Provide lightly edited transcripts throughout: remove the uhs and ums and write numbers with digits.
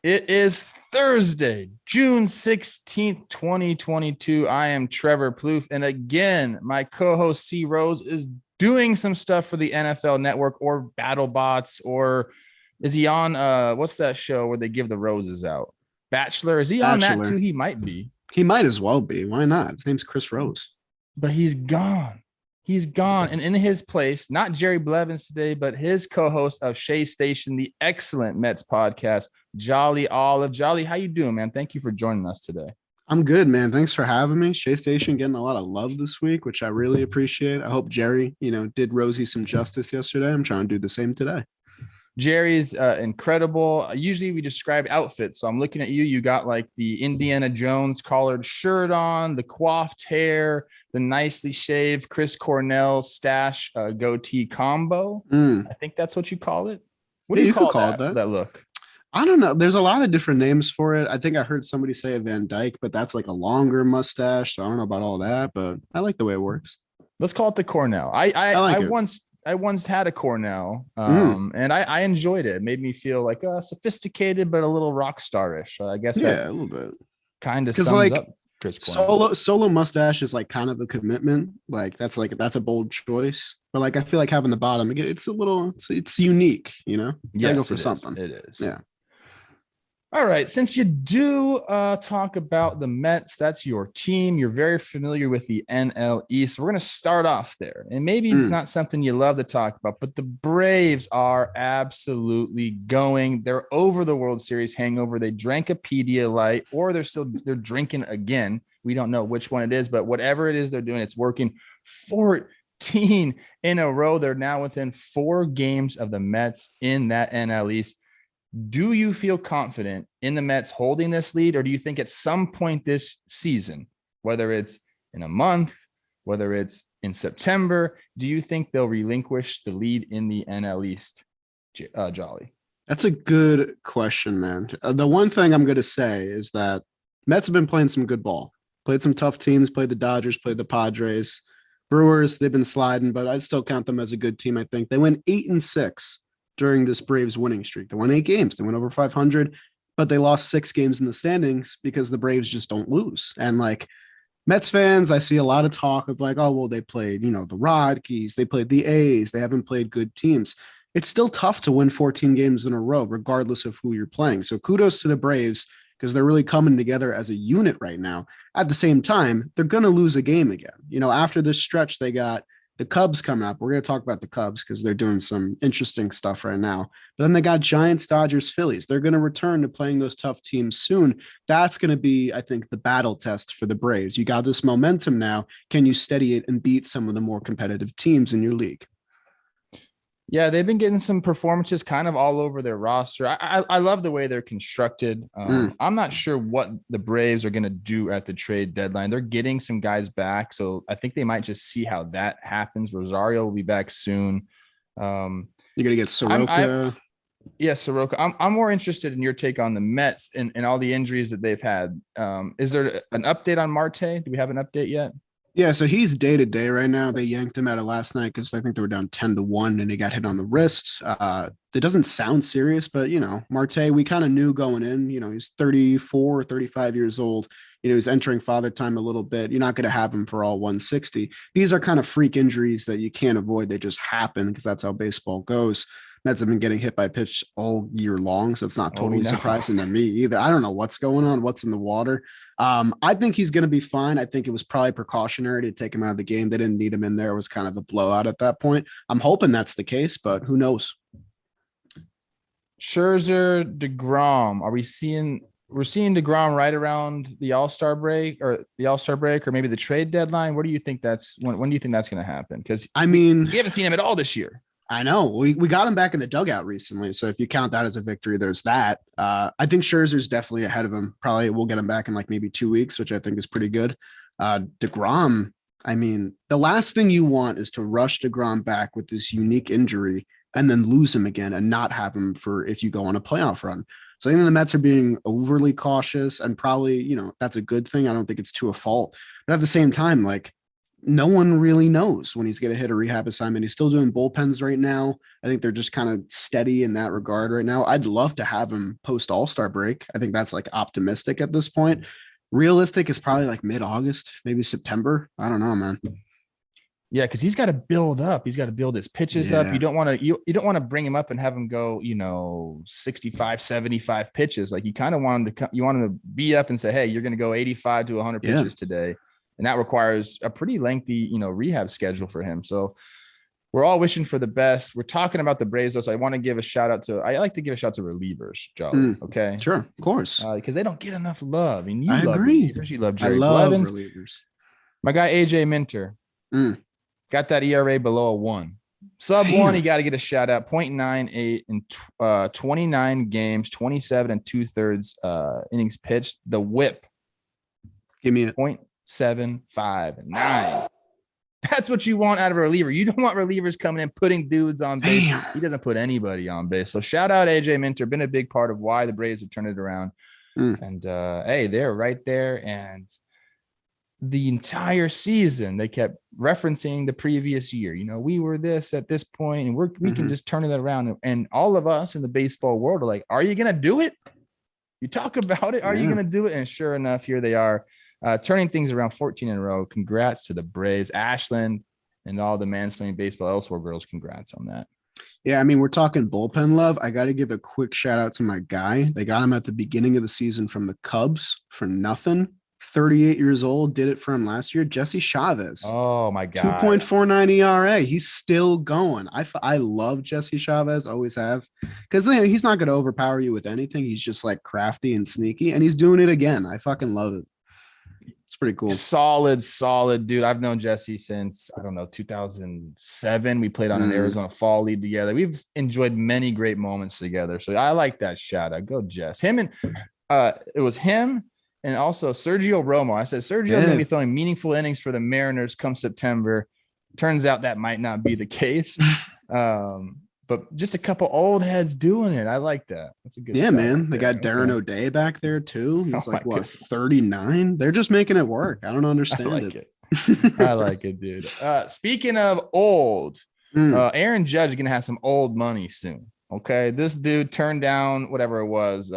It is Thursday, June 16th, 2022. I am Trevor Plouffe. And again, my co host C Rose is doing some stuff for the NFL Network or BattleBots, or is he on what's that show where they give the roses out? Bachelor. Is he on that too? Bachelor. He might be, He might as well be. Why not? His name's Chris Rose. but he's gone. He's gone. And in his place, not Jerry Blevins today, but his co-host of Shea Station, the excellent Mets podcast, Jolly Olive. Jolly, how you doing, man? Thank you for joining us today. I'm good, man. Thanks for having me. Shea Station getting a lot of love this week, which I really appreciate. I hope Jerry, did Rosie some justice yesterday. I'm trying to do the same today. Jerry's incredible. Usually we describe outfits. So I'm looking at you. You got like the Indiana Jones collared shirt on, the coiffed hair, the nicely shaved Chris Cornell stash goatee combo. I think that's what you call it. What do Yeah, you you could call call it that, that. that look? I don't know. There's a lot of different names for it. I think I heard somebody say a Van Dyke, but that's like a longer mustache. So I don't know about all that, but I like the way it works. Let's call it the Cornell. I I, I I like it. once I once had a Cornell, Mm, and I enjoyed it. It made me feel like sophisticated, but a little rock starish. I guess that yeah, a little bit. kind of Because sums like up Chris Cornell. solo mustache is like kind of a commitment. That's a bold choice. But like I feel like having the bottom, it's a little it's unique, Gotta go Yes, for it is. something. It is. Yeah. All right. Since you do talk about the Mets, that's your team. You're very familiar with the NL East. We're going to start off there. And maybe Mm. not something you love to talk about, but the Braves are absolutely going. They're over the World Series hangover. They drank a Pedialyte, or they're drinking again. We don't know which one it is, but whatever it is they're doing, it's working. 14 in a row. They're now within 4 games of the Mets in that NL East. Do you feel confident in the Mets holding this lead, or do you think at some point this season, whether it's in a month, whether it's in September, do you think they'll relinquish the lead in the NL East, Jolly? That's a good question, man. The one thing I'm going to say is that Mets have been playing some good ball. Played some tough teams, played the Dodgers, played the Padres. Brewers, they've been sliding, but I still count them as a good team, I think. They went 8-6 during this Braves winning streak. They won 8 games. They went over 500, but they lost 6 games in the standings because the Braves just don't lose. And like Mets fans, I see a lot of talk of like, oh, well, they played, the Rockies, they played the A's, they haven't played good teams. It's still tough to win 14 games in a row, regardless of who you're playing. So kudos to the Braves because they're really coming together as a unit right now. At the same time, they're going to lose a game again. After this stretch, they got the Cubs coming up. We're going to talk about the Cubs because they're doing some interesting stuff right now. But then they got Giants, Dodgers, Phillies. They're going to return to playing those tough teams soon. That's going to be, I think, the battle test for the Braves. You got this momentum now. Can you steady it and beat some of the more competitive teams in your league? Yeah, they've been getting some performances kind of all over their roster. I love the way they're constructed. Mm. I'm not sure what the Braves are going to do at the trade deadline. They're getting some guys back, so I think they might just see how that happens. Rosario will be back soon. You're going to get I Soroka. yeah, Soroka. I'm more interested in your take on the Mets and all the injuries that they've had. Is there an update on Marte? Do we have an update yet? Yeah, so he's day to day right now. They yanked him out of last night because I think they were down 10-1 and he got hit on the wrist. It doesn't sound serious, but Marte, we kind of knew going in, he's 34, 35 years old. He's entering father time a little bit. You're not going to have him for all 160. These are kind of freak injuries that you can't avoid. They just happen because that's how baseball goes. Mets have been getting hit by pitch all year long, so it's not Oh, we totally know. surprising to me either. I don't know what's going on, what's in the water. I think he's going to be fine. I think it was probably precautionary to take him out of the game. They didn't need him in there. It was kind of a blowout at that point. I'm hoping that's the case, but who knows? Scherzer, DeGrom. We're seeing DeGrom right around the All-Star break, or maybe the trade deadline? Where do you think when do you think that's going to happen? Because I we, mean, we haven't seen him at all this year. I know we got him back in the dugout recently. So if you count that as a victory, there's that. I think Scherzer's definitely ahead of him. Probably we'll get him back in like maybe 2 weeks, which I think is pretty good. DeGrom, I mean, the last thing you want is to rush DeGrom back with this unique injury and then lose him again and not have him for if you go on a playoff run. So I think the Mets are being overly cautious and probably, that's a good thing. I don't think it's to a fault. But at the same time, like no one really knows when he's going to hit a rehab assignment. He's still doing bullpens right now. I think they're just kind of steady in that regard right now. I'd love to have him post All-Star break. I think that's like optimistic at this point. Realistic is probably like mid-August, maybe September. I don't know, man. Yeah, because he's got to build up. He's got to build his pitches up. You don't want to you don't want to bring him up and have him go, 65, 75 pitches. Like you kind of want him to you want him to be up and say, hey, you're going to go 85 to 100 pitches today. And that requires a pretty lengthy, rehab schedule for him. So we're all wishing for the best. We're talking about the Braves, though, so I want to give a shout out to. I like to give a shout to relievers, Joe. Okay, sure, of course, because they don't get enough love. I mean, I love agree. relievers. You love I Jerry love Blevins. relievers. My guy AJ Minter got that ERA below a 1. Sub 1, he got to get a shout out. 0.98 in 29 games, 27 and 2/3 innings pitched. The WHIP. Give me it. 0.759. That's what you want out of a reliever. You don't want relievers coming in, putting dudes on base. Damn. He doesn't put anybody on base. So shout out AJ Minter, been a big part of why the Braves have turned it around. And hey, they're right there. And the entire season, they kept referencing the previous year. We were this at this point, and we can just turn it around. And all of us in the baseball world are like, are you going to do it? You talk about it. Are you going to do it? And sure enough, here they are. Turning things around 14 in a row. Congrats to the Braves, Ashland, and all the Mansplaining Baseball Elsewhere girls. Congrats on that. Yeah, I mean, we're talking bullpen love. I got to give a quick shout out to my guy. They got him at the beginning of the season from the Cubs for nothing. 38 years old, did it for him last year. Jesse Chavez. Oh, my God. 2.49 ERA. He's still going. I love Jesse Chavez, always have. Because he's not going to overpower you with anything. He's just like crafty and sneaky, and he's doing it again. I fucking love it. It's pretty cool. Solid dude. I've known Jesse since, 2007. We played on an Arizona Fall League together. We've enjoyed many great moments together. So I like that shout out. Go Jess. Him and it was him and also Sergio Romo. I said Sergio's going to be throwing meaningful innings for the Mariners come September. Turns out that might not be the case. But just a couple old heads doing it. I like that. That's a good. Yeah, man. They got Darren O'Day back there too. He's 39? They're just making it work. I don't understand it. I like it, dude. Speaking of old, Aaron Judge is gonna have some old money soon. Okay, this dude turned down whatever it was,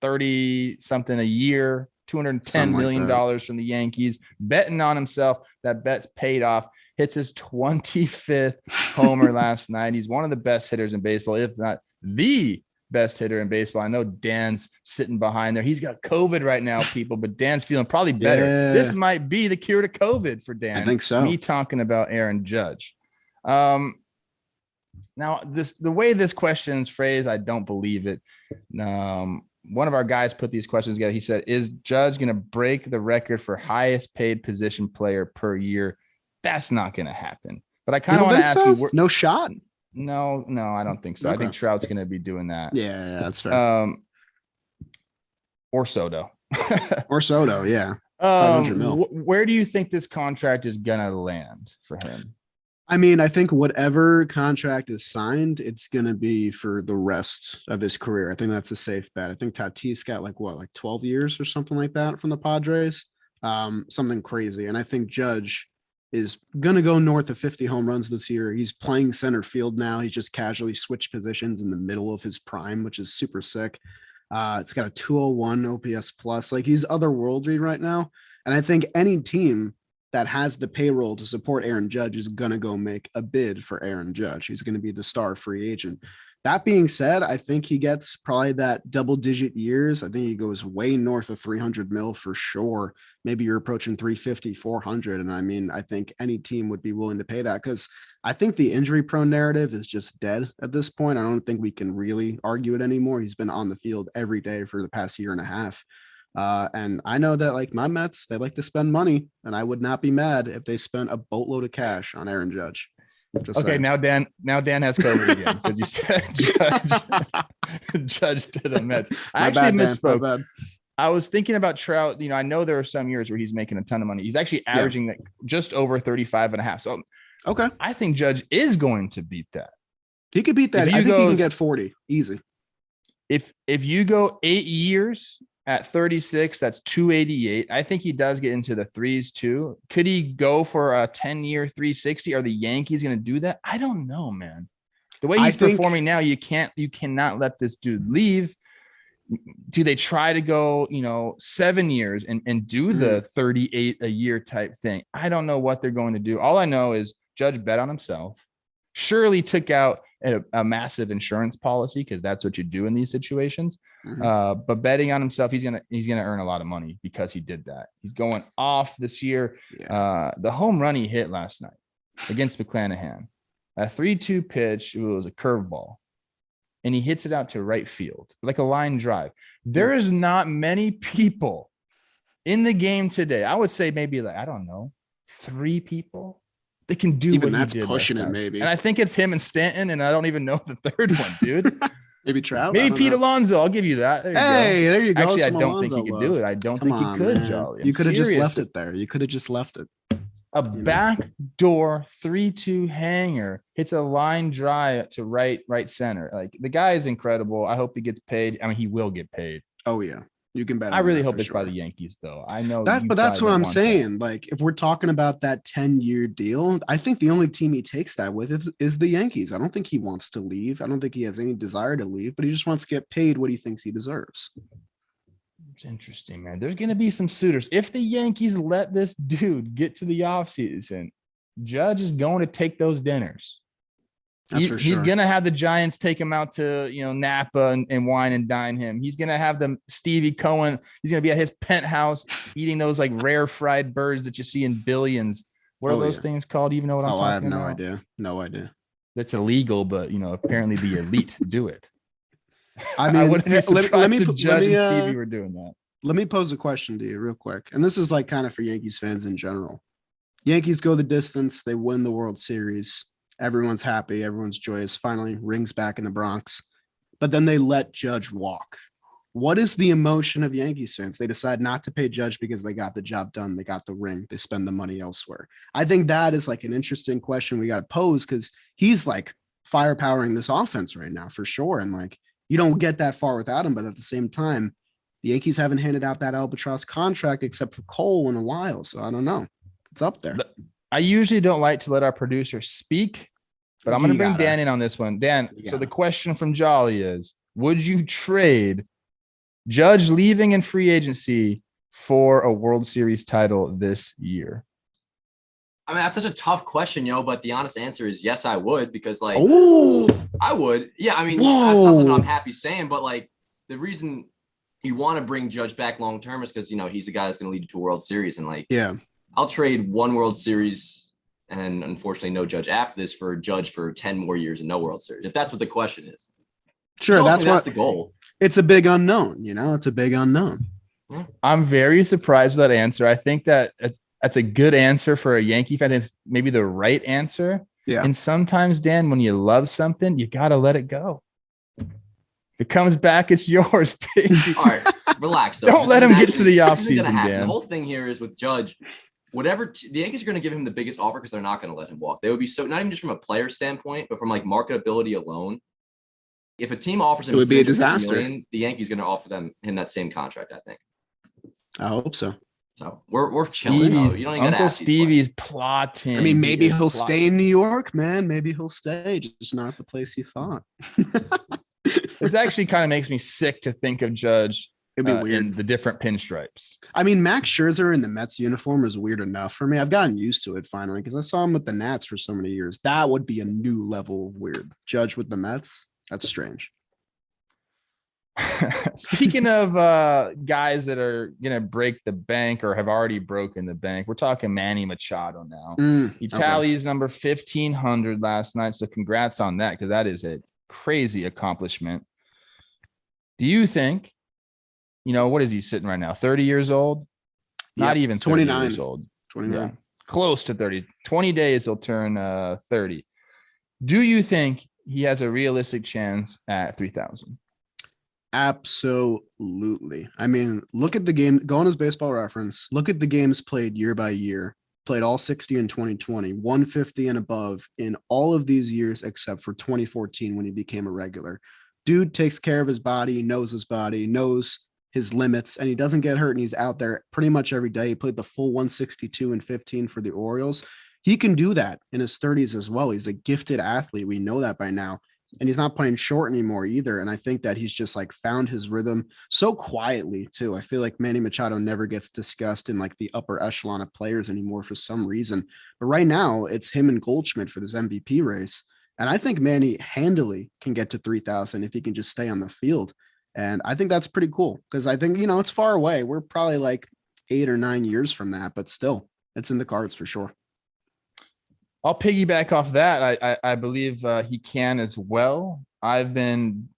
30 something a year, $210 million from the Yankees, betting on himself. That bet's paid off. Hits his 25th homer last night. He's one of the best hitters in baseball, if not the best hitter in baseball. I know Dan's sitting behind there. He's got COVID right now, people, but Dan's feeling probably better. Yeah. This might be the cure to COVID for Dan. I think so. Me talking about Aaron Judge. Now, the way this question is phrased, I don't believe it. One of our guys put these questions together. He said, is Judge going to break the record for highest paid position player per year? That's not going to happen. But I kind of want to ask you. No shot? No, I don't think so. Okay. I think Trout's going to be doing that. Yeah, that's fair. Or Soto. Yeah. 500 mil. Where do you think this contract is going to land for him? I mean, I think whatever contract is signed, it's going to be for the rest of his career. I think that's a safe bet. I think Tatis got like 12 years or something like that from the Padres. Something crazy. And I think Judge is going to go north of 50 home runs this year. He's playing center field now. He's just casually switched positions in the middle of his prime, which is super sick. It's got a 201 OPS plus. Like, he's otherworldly right now. And I think any team that has the payroll to support Aaron Judge is going to go make a bid for Aaron Judge. He's going to be the star free agent. That being said, I think he gets probably that double-digit years. I think he goes way north of 300 mil for sure. Maybe you're approaching 350, 400. And I mean, I think any team would be willing to pay that, because I think the injury-prone narrative is just dead at this point. I don't think we can really argue it anymore. He's been on the field every day for the past year and a half. And I know that, like, my Mets, they like to spend money, and I would not be mad if they spent a boatload of cash on Aaron Judge. Just okay, saying. Now Dan has COVID again because you said Judge to the Mets. I actually misspoke. I was thinking about Trout. I know there are some years where he's making a ton of money. He's actually averaging like just over 35 and a half. So okay, I think Judge is going to beat that. He could beat that. I think he can get 40 easy. If you go 8 years At 36, that's 288. I think he does get into the threes too. Could he go for a 10-year 360? Are the Yankees going to do that? I don't know, man. The way I he's think performing now, you cannot let this dude leave. Do they try to go, 7 years and do the 38 a year type thing? I don't know what they're going to do. All I know is Judge bet on himself. Surely took out a massive insurance policy because that's what you do in these situations. But betting on himself, he's gonna earn a lot of money because he did that. He's going off this year. Yeah. The home run he hit last night against McClanahan, a 3-2 pitch. It was a curveball, and he hits it out to right field like a line drive. There is not many people in the game today. I would say maybe like, I don't know, 3 people that can do even what that's he did pushing last it, night. maybe. And I think it's him and Stanton, and I don't even know the third one, dude. Maybe Trout. Maybe Pete Alonso. I'll give you that. There you go. Actually, I Some don't think Alonso he could love. do it. I don't Come think on, he could, man. Jolly. You could have just left it there. You could have just left it. A backdoor 3-2 hanger hits a line drive to right center. Like, the guy is incredible. I hope he gets paid. I mean, he will get paid. Oh yeah. You can bet. I really hope it's by the Yankees, though. I know that's what I'm saying. Like, if we're talking about that 10-year deal, I think the only team he takes that with is the Yankees. I don't think he wants to leave. I don't think he has any desire to leave, but he just wants to get paid what he thinks he deserves. It's interesting, man. There's going to be some suitors. If the Yankees let this dude get to the offseason, Judge is going to take those dinners. That's for sure. He's going to have the Giants take him out to, Napa and wine and dine him. He's going to have them Stevie Cohen. He's going to be at his penthouse eating those like rare fried birds that you see in Billions. What are those things called? Do you even know what I'm talking about? I have no idea. No idea. That's illegal, but, apparently the elite do it. I mean, I wouldn't be surprised if Judge and Stevie were doing that. Let me pose a question to you real quick. And this is like kind of for Yankees fans in general. Yankees go the distance. They win the World Series. Everyone's happy. Everyone's joyous. Finally, rings back in the Bronx. But then they let Judge walk. What is the emotion of Yankees fans? They decide not to pay Judge because they got the job done. They got the ring. They spend the money elsewhere. I think that is like an interesting question we got to pose because he's like firepowering this offense right now for sure. And like, you don't get that far without him. But at the same time, the Yankees haven't handed out that albatross contract except for Cole in a while. So I don't know. It's up there. I usually don't like to let our producer speak, but I'm going to bring Dan in on this one. Dan, so the question from Jolly is, would you trade Judge leaving in free agency for a World Series title this year? I mean, that's such a tough question, but the honest answer is yes, I would, because like, I would. Yeah, I mean, that's something I'm happy saying, but like the reason you want to bring Judge back long term is because, he's the guy that's going to lead you to a World Series. And like, I'll trade one World Series and unfortunately no Judge after this for Judge for 10 more years and no World Series, if that's what the question is. Sure, so that's the goal. It's a big unknown, it's a big unknown. I'm very surprised with that answer. I think that that's a good answer for a Yankee fan. It's maybe the right answer. Yeah. And sometimes, Dan, when you love something, you got to let it go. If it comes back, it's yours, baby. All right, relax. Though. Don't let him get to the offseason, Dan. The whole thing here is with Judge, whatever the Yankees are going to give him the biggest offer because they're not going to let him walk. They would be so, not even just from a player standpoint, but from like marketability alone. If a team offers him, it would be a disaster. Million, the Yankees going to offer him that same contract, I think. I hope so. So we're chilling. Though. You don't even Uncle Stevie's plotting. I mean, maybe he'll stay in New York, man. Maybe he'll stay, just not the place you thought. It actually kind of makes me sick to think of Judge. It'd be weird. In the different pinstripes. I mean, Max Scherzer in the Mets uniform is weird enough for me. I've gotten used to it finally because I saw him with the Nats for so many years. That would be a new level of weird. Judge with the Mets. That's strange. Speaking of guys that are going to break the bank or have already broken the bank, we're talking Manny Machado now. He tallies number 1,500 last night. So congrats on that, because that is a crazy accomplishment. Do you think, what is he sitting right now? 30 years old? Not even 29 years old. 29. Yeah, close to 30. 20 days he'll turn 30. Do you think he has a realistic chance at 3,000? Absolutely. I mean, look at the game. Go on his Baseball Reference. Look at the games played year by year. Played all 60 in 2020, 150 and above in all of these years except for 2014 when he became a regular. Dude takes care of his body, knows his limits and he doesn't get hurt and he's out there pretty much every day. He played the full 162 and 15 for the Orioles. He can do that in his 30s as well. He's a gifted athlete. We know that by now. And he's not playing short anymore either. And I think that he's just like found his rhythm so quietly too. I feel like Manny Machado never gets discussed in like the upper echelon of players anymore for some reason. But right now it's him and Goldschmidt for this MVP race. And I think Manny handily can get to 3,000 if he can just stay on the field. And I think that's pretty cool because I think, it's far away. We're probably like 8 or 9 years from that, but still it's in the cards for sure. I'll piggyback off that. I believe he can as well. I've been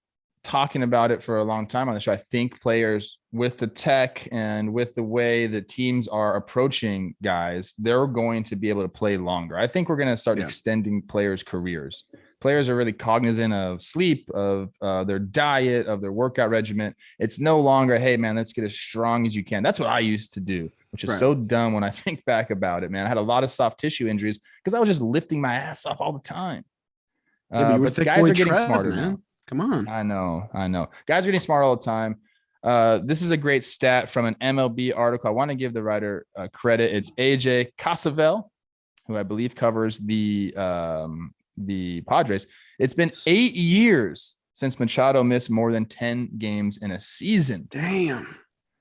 talking about it for a long time on the show. I think players with the tech and with the way the teams are approaching guys, they're going to be able to play longer. I think we're going to start extending players' careers. Players are really cognizant of sleep, of their diet, of their workout regimen. It's no longer, hey, man, let's get as strong as you can. That's what I used to do, which is so dumb when I think back about it, man. I had a lot of soft tissue injuries because I was just lifting my ass off all the time. But guys are getting smarter, man. Now. Come on. I know. Guys are getting smart all the time. This is a great stat from an MLB article. I want to give the writer credit. It's AJ Casavel, who I believe covers the Padres. It's been 8 years since Machado missed more than 10 games in a season. Damn.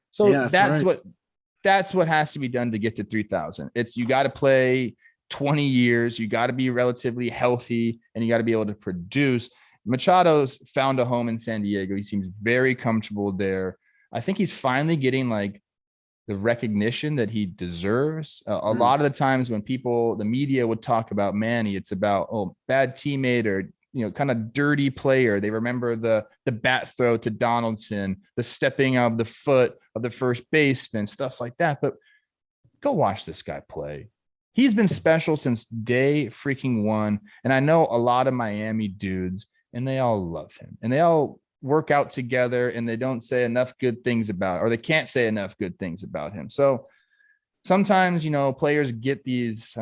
So that's what has to be done to get to 3,000. You got to play 20 years. You got to be relatively healthy and you got to be able to produce. Machado's found a home in San Diego. He seems very comfortable there. I think he's finally getting like the recognition that he deserves. A lot of the times when the media would talk about Manny, it's about, bad teammate or, kind of dirty player. They remember the bat throw to Donaldson, the stepping of the foot of the first baseman, stuff like that. But go watch this guy play. He's been special since day freaking one. And I know a lot of Miami dudes, and they all love him and they all work out together and they don't say enough good things or they can't say enough good things about him. So sometimes, players get these,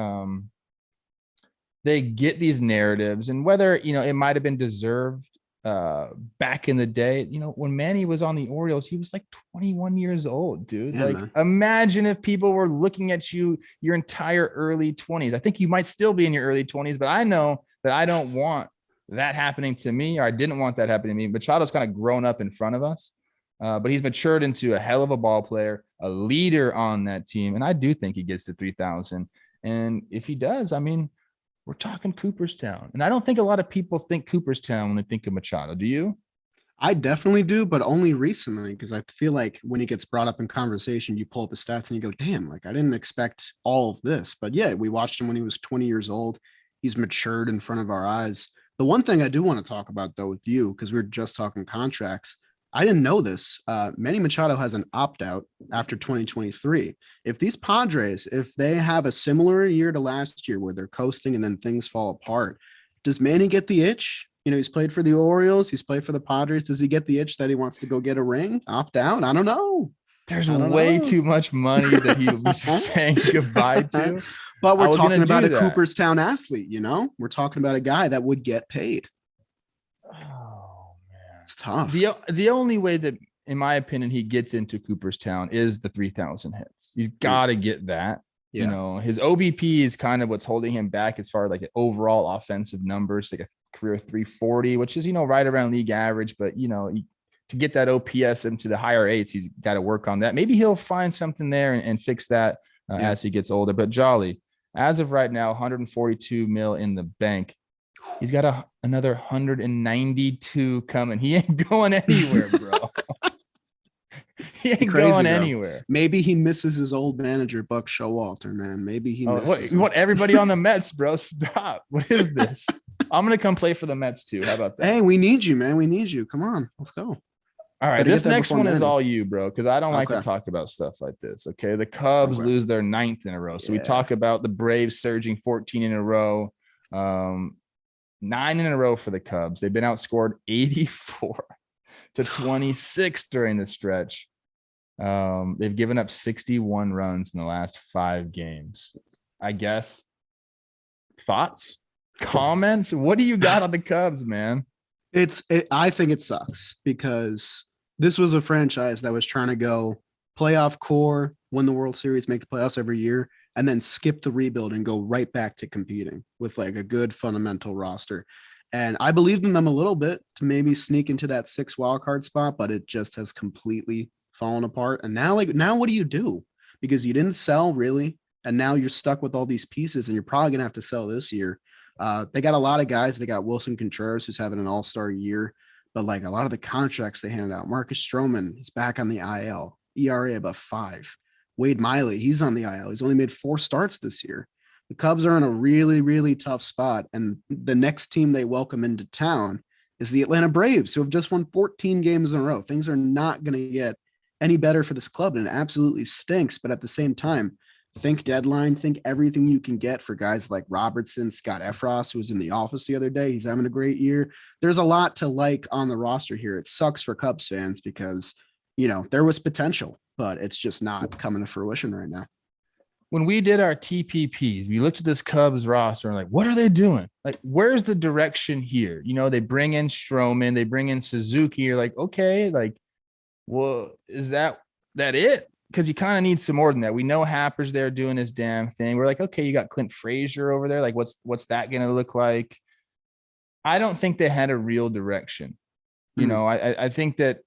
they get these narratives and whether, it might've been deserved back in the day, when Manny was on the Orioles, he was like 21 years old, dude. Yeah, imagine if people were looking at you your entire early 20s. I think you might still be in your early 20s, but I know that I don't want that happening to me, or I didn't want that happening to me. Machado's kind of grown up in front of us, but he's matured into a hell of a ball player, a leader on that team. And I do think he gets to 3,000. And if he does, we're talking Cooperstown. And I don't think a lot of people think Cooperstown when they think of Machado. Do you? I definitely do, but only recently, because I feel like when he gets brought up in conversation, you pull up his stats and you go, damn, like I didn't expect all of this. But yeah, we watched him when he was 20 years old. He's matured in front of our eyes. The one thing I do want to talk about, though, with you, because we were just talking contracts, I didn't know this. Manny Machado has an opt-out after 2023. If these Padres, if they have a similar year to last year where they're coasting and then things fall apart, does Manny get the itch? He's played for the Orioles. He's played for the Padres. Does he get the itch that he wants to go get a ring? Opt out? I don't know. There's way too much money that he was saying goodbye to. But we're talking about a Cooperstown athlete, We're talking about a guy that would get paid. Oh, man. It's tough. The only way that, in my opinion, he gets into Cooperstown is the 3,000 hits. He's got to get that. Yeah. His OBP is kind of what's holding him back as far as like overall offensive numbers, like a career 340, which is, right around league average. But, to get that OPS into the higher eights, he's got to work on that. Maybe he'll find something there and fix that as he gets older. But Jolly, as of right now, 142 mil in the bank. He's got another 192 coming. He ain't going anywhere, bro. He ain't going anywhere. Maybe he misses his old manager, Buck Showalter, man. Maybe he misses what everybody on the Mets, bro. Stop. What is this? I'm going to come play for the Mets too. How about that? Hey, we need you, man. We need you. Come on. Let's go. All right, this next one is all you, bro, because I don't like to talk about stuff like this, okay? The Cubs lose their 9th in a row. So we talk about the Braves surging 14 in a row, 9 in a row for the Cubs. They've been outscored 84-26 during the stretch. They've given up 61 runs in the last 5 games. I guess. Thoughts? Comments? What do you got on the Cubs, man? I think it sucks because this was a franchise that was trying to go playoff core, win the World Series, make the playoffs every year, and then skip the rebuild and go right back to competing with like a good fundamental roster. And I believed in them a little bit to maybe sneak into that 6 wildcard spot, but it just has completely fallen apart. And now, now what do you do? Because you didn't sell really, and now you're stuck with all these pieces, and you're probably gonna have to sell this year. They got a lot of guys. They got Wilson Contreras, who's having an all-star year, but like a lot of the contracts they handed out. Marcus Stroman is back on the IL, ERA above 5. Wade Miley, he's on the IL. He's only made 4 starts this year. The Cubs are in a really, really tough spot. And the next team they welcome into town is the Atlanta Braves, who have just won 14 games in a row. Things are not going to get any better for this club, and it absolutely stinks. But at the same time, think deadline, think everything you can get for guys like Robertson, Scott Efros, who was in the office the other day. He's having a great year. There's a lot to like on the roster here. It sucks for Cubs fans because, there was potential, but it's just not coming to fruition right now. When we did our TPPs, we looked at this Cubs roster and like, what are they doing? Like, where's the direction here? They bring in Stroman, they bring in Suzuki. You're like, okay, like, well, is that it? Because you kind of need some more than that. We know Happer's there doing his damn thing. We're like, okay, you got Clint Frazier over there. Like, what's that going to look like? I don't think they had a real direction. I think that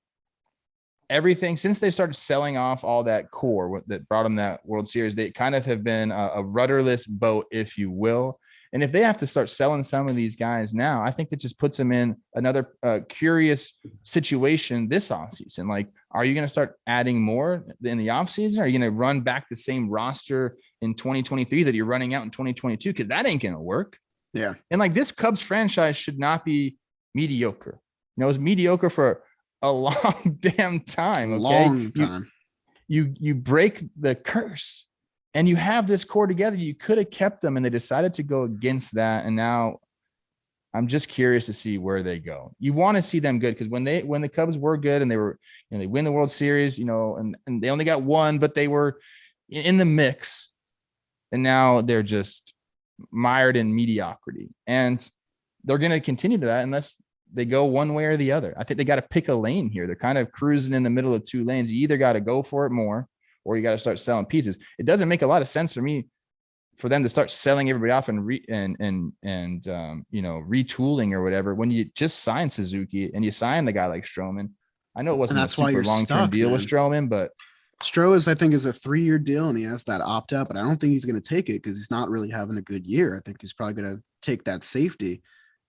everything since they started selling off all that core that brought them that World Series, they kind of have been a rudderless boat, if you will. And if they have to start selling some of these guys now, I think that just puts them in another curious situation this offseason. Like, are you going to start adding more in the offseason? Are you going to run back the same roster in 2023 that you're running out in 2022? Because that ain't going to work. Yeah. And like, this Cubs franchise should not be mediocre. It was mediocre for a long damn time. Okay? Long time. You break the curse and you have this core together. You could have kept them, and they decided to go against that. And now I'm just curious to see where they go. You want to see them good, because when the Cubs were good and they were, they win the World Series, and they only got one, but they were in the mix. And now they're just mired in mediocrity, and they're going to continue to that unless they go one way or the other. I think they got to pick a lane here. They're kind of cruising in the middle of 2 lanes. You either got to go for it more, or you got to start selling pieces. It doesn't make a lot of sense for me for them to start selling everybody off and retooling or whatever, when you just signed Suzuki and you signed the guy like Stroman. I know it wasn't a super long-term deal with Stroman, but Stroh I think is a 3-year deal, and he has that opt out, but I don't think he's going to take it because he's not really having a good year. I think he's probably going to take that safety.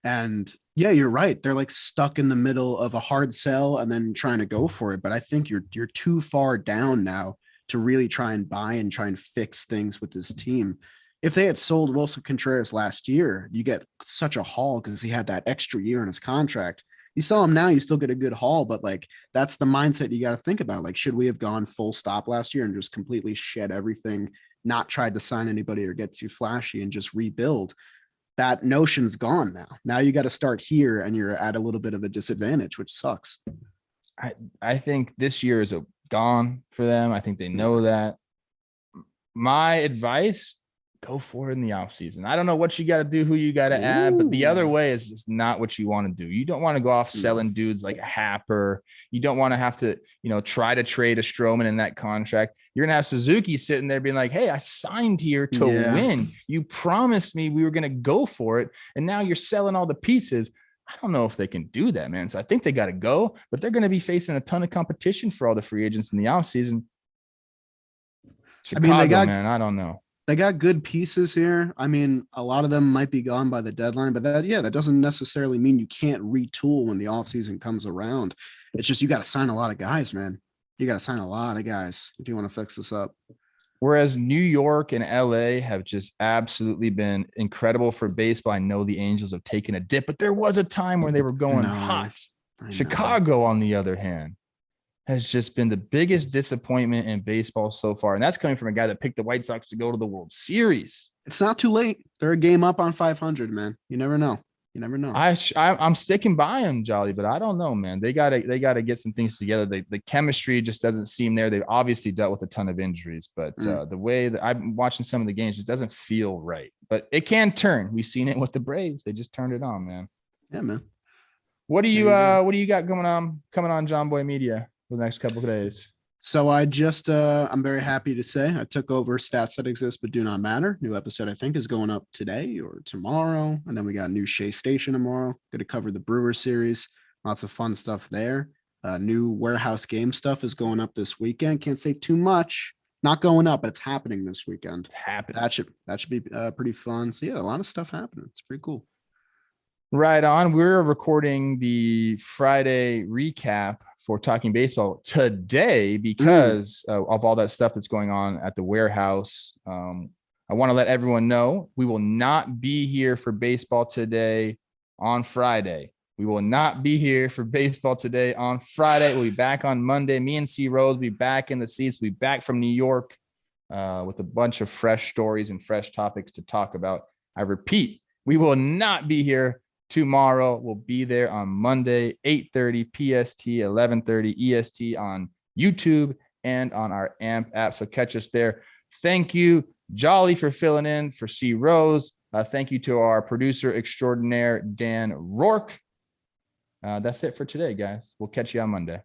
And yeah, you're right. They're like stuck in the middle of a hard sell and then trying to go for it. But I think you're too far down now to really try and buy and try and fix things with this team. If they had sold Wilson Contreras last year, you get such a haul because he had that extra year in his contract. You sell him now, you still get a good haul, but like, that's the mindset you got to think about. Like, should we have gone full stop last year and just completely shed everything, not tried to sign anybody or get too flashy and just rebuild? That notion's gone now. Now you got to start here, and you're at a little bit of a disadvantage, which sucks. I think this year is gone for them. I think they know that. My advice, go for it in the offseason. I don't know what you got to do, who you got to add, but the other way is just not what you want to do. You don't want to go off selling dudes like a Happer. You don't want to have to, try to trade a Stroman in that contract. You're going to have Suzuki sitting there being like, hey, I signed here to win. You promised me we were going to go for it, and now you're selling all the pieces. I don't know if they can do that, man. So I think they got to go, but they're going to be facing a ton of competition for all the free agents in the offseason. Chicago, man, I don't know. They got good pieces here. I mean, a lot of them might be gone by the deadline, but that doesn't necessarily mean you can't retool when the offseason comes around. It's just you got to sign a lot of guys, man. You got to sign a lot of guys if you want to fix this up. Whereas New York and LA have just absolutely been incredible for baseball. I know the Angels have taken a dip, but there was a time where they were going hot. Chicago, on the other hand, has just been the biggest disappointment in baseball so far. And that's coming from a guy that picked the White Sox to go to the World Series. It's not too late. They're a game up on 500, man. You never know. You never know. I'm sticking by him, Jolly, but I don't know, man. They gotta get some things together. The chemistry just doesn't seem there. They've obviously dealt with a ton of injuries, but the way that I'm watching some of the games just doesn't feel right. But it can turn. We've seen it with the Braves. They just turned it on, man. Yeah, man. What do There you you go. what do you got coming on John Boy Media for the next couple of days? So I'm very happy to say I took over Stats That Exist But Do Not Matter. New episode, I think, is going up today or tomorrow. And then we got a new Shea Station tomorrow. Going to cover the Brewer series. Lots of fun stuff there. New warehouse game stuff is going up this weekend. Can't say too much. Not going up, but it's happening this weekend. It's happening. That should be pretty fun. So yeah, a lot of stuff happening. It's pretty cool. Right on. We're recording the Friday recap for Talking Baseball today because of all that stuff that's going on at the warehouse. I want to let everyone know we will not be here for baseball today on Friday. We will not be here for baseball today on Friday. We'll be back on Monday. Me and C Rose will be back in the seats. We'll be back from New York with a bunch of fresh stories and fresh topics to talk about. I repeat, we will not be here tomorrow. We'll be there on Monday, 8:30 PST, 11:30 EST on YouTube and on our AMP app. So catch us there. Thank you, Jolly, for filling in for C Rose. Thank you to our producer extraordinaire, Dan Rourke. That's it for today, guys. We'll catch you on Monday.